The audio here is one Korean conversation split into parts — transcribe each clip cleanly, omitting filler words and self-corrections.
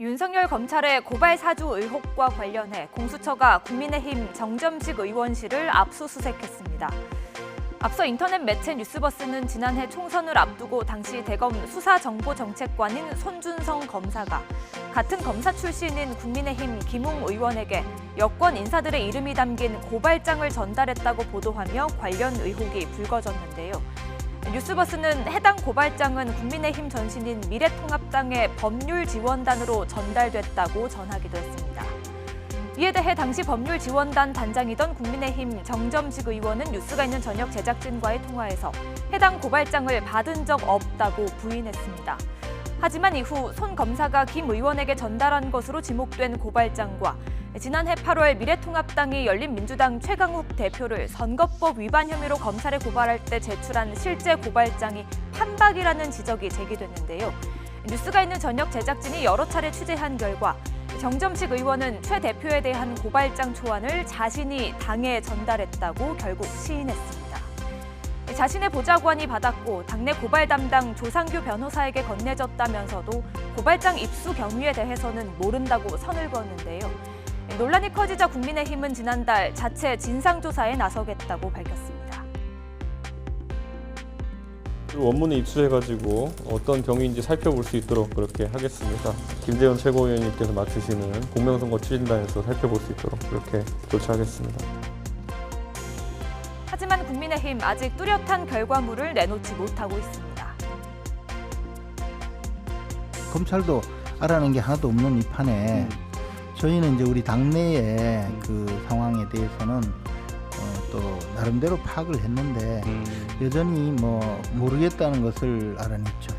윤석열 검찰의 고발 사주 의혹과 관련해 공수처가 국민의힘 정점식 의원실을 압수수색했습니다. 앞서 인터넷 매체 뉴스버스는 지난해 총선을 앞두고 당시 대검 수사정보정책관인 손준성 검사가 같은 검사 출신인 국민의힘 김웅 의원에게 여권 인사들의 이름이 담긴 고발장을 전달했다고 보도하며 관련 의혹이 불거졌는데요. 뉴스버스는 해당 고발장은 국민의힘 전신인 미래통합당의 법률지원단으로 전달됐다고 전하기도 했습니다. 이에 대해 당시 법률지원단 단장이던 국민의힘 정점식 의원은 뉴스가 있는 저녁 제작진과의 통화에서 해당 고발장을 받은 적 없다고 부인했습니다. 하지만 이후 손 검사가 김 의원에게 전달한 것으로 지목된 고발장과 지난해 8월 미래통합당이 열린민주당 최강욱 대표를 선거법 위반 혐의로 검찰에 고발할 때 제출한 실제 고발장이 판박이라는 지적이 제기됐는데요. 뉴스가 있는 저녁 제작진이 여러 차례 취재한 결과 정점식 의원은 최 대표에 대한 고발장 초안을 자신이 당에 전달했다고 결국 시인했습니다. 자신의 보좌관이 받았고 당내 고발 담당 조상규 변호사에게 건네졌다면서도 고발장 입수 경위에 대해서는 모른다고 선을 그었는데요. 논란이 커지자 국민의힘은 지난달 자체 진상조사에 나서겠다고 밝혔습니다. 원문에 입수해가지고 어떤 경위인지 살펴볼 수 있도록 그렇게 하겠습니다. 김재원 최고위원님께서 맡으시는 공명선거 추진단에서 살펴볼 수 있도록 그렇게 조치하겠습니다. 하지만 국민의힘 아직 뚜렷한 결과물을 내놓지 못하고 있습니다. 검찰도 알아낸 게 하나도 없는 이 판에 저희는 이제 우리 당내의 그 상황에 대해서는 또 나름대로 파악을 했는데 여전히 뭐 모르겠다는 것을 알아냈죠.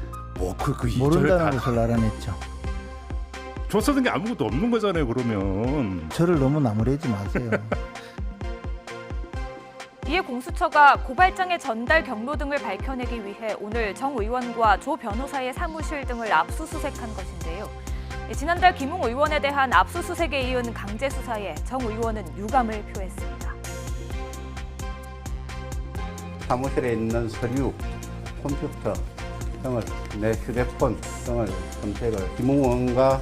모른다는 것을 알아냈죠. 조사된 게 아무것도 없는 거잖아요. 그러면 저를 너무 나무래지 마세요. 이에 공수처가 고발장의 전달 경로 등을 밝혀내기 위해 오늘 정 의원과 조 변호사의 사무실 등을 압수수색한 것인데요. 지난달 김웅 의원에 대한 압수수색에 이은 강제 수사에 정 의원은 유감을 표했습니다. 사무실에 있는 서류, 컴퓨터 등을 내 휴대폰 등을 검색을 김웅 의원과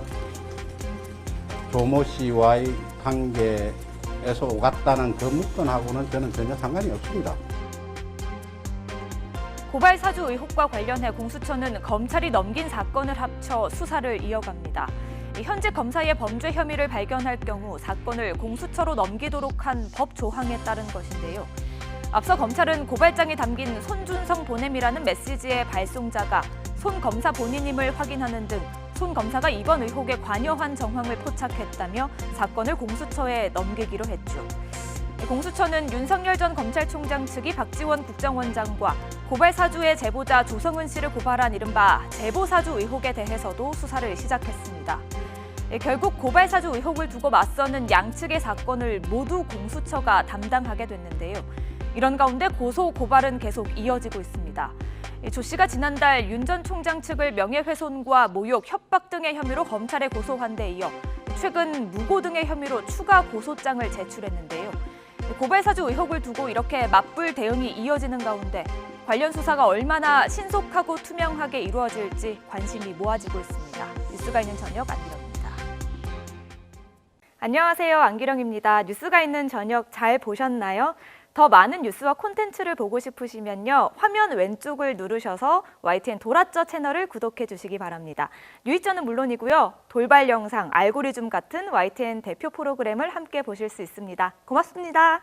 조모 씨와의 관계에서 오갔다는 그 문건하고는 저는 전혀 상관이 없습니다. 고발 사주 의혹과 관련해 공수처는 검찰이 넘긴 사건을 합쳐 수사를 이어갑니다. 현직 검사의 범죄 혐의를 발견할 경우 사건을 공수처로 넘기도록 한 법 조항에 따른 것인데요. 앞서 검찰은 고발장에 담긴 손준성 보냄이라는 메시지의 발송자가 손 검사 본인임을 확인하는 등 손 검사가 이번 의혹에 관여한 정황을 포착했다며 사건을 공수처에 넘기기로 했죠. 공수처는 윤석열 전 검찰총장 측이 박지원 국정원장과 고발 사주의 제보자 조성은 씨를 고발한 이른바 제보 사주 의혹에 대해서도 수사를 시작했습니다. 결국 고발 사주 의혹을 두고 맞서는 양측의 사건을 모두 공수처가 담당하게 됐는데요. 이런 가운데 고소 고발은 계속 이어지고 있습니다. 조 씨가 지난달 윤 전 총장 측을 명예훼손과 모욕, 협박 등의 혐의로 검찰에 고소한 데 이어 최근 무고 등의 혐의로 추가 고소장을 제출했는데요. 고발 사주 의혹을 두고 이렇게 맞불 대응이 이어지는 가운데 관련 수사가 얼마나 신속하고 투명하게 이루어질지 관심이 모아지고 있습니다. 뉴스가 있는 저녁 안기령입니다. 안녕하세요. 안기령입니다. 뉴스가 있는 저녁 잘 보셨나요? 더 많은 뉴스와 콘텐츠를 보고 싶으시면요. 화면 왼쪽을 누르셔서 YTN 돌아쩌 채널을 구독해 주시기 바랍니다. 뉴이쩌는 물론이고요. 돌발 영상, 알고리즘 같은 YTN 대표 프로그램을 함께 보실 수 있습니다. 고맙습니다.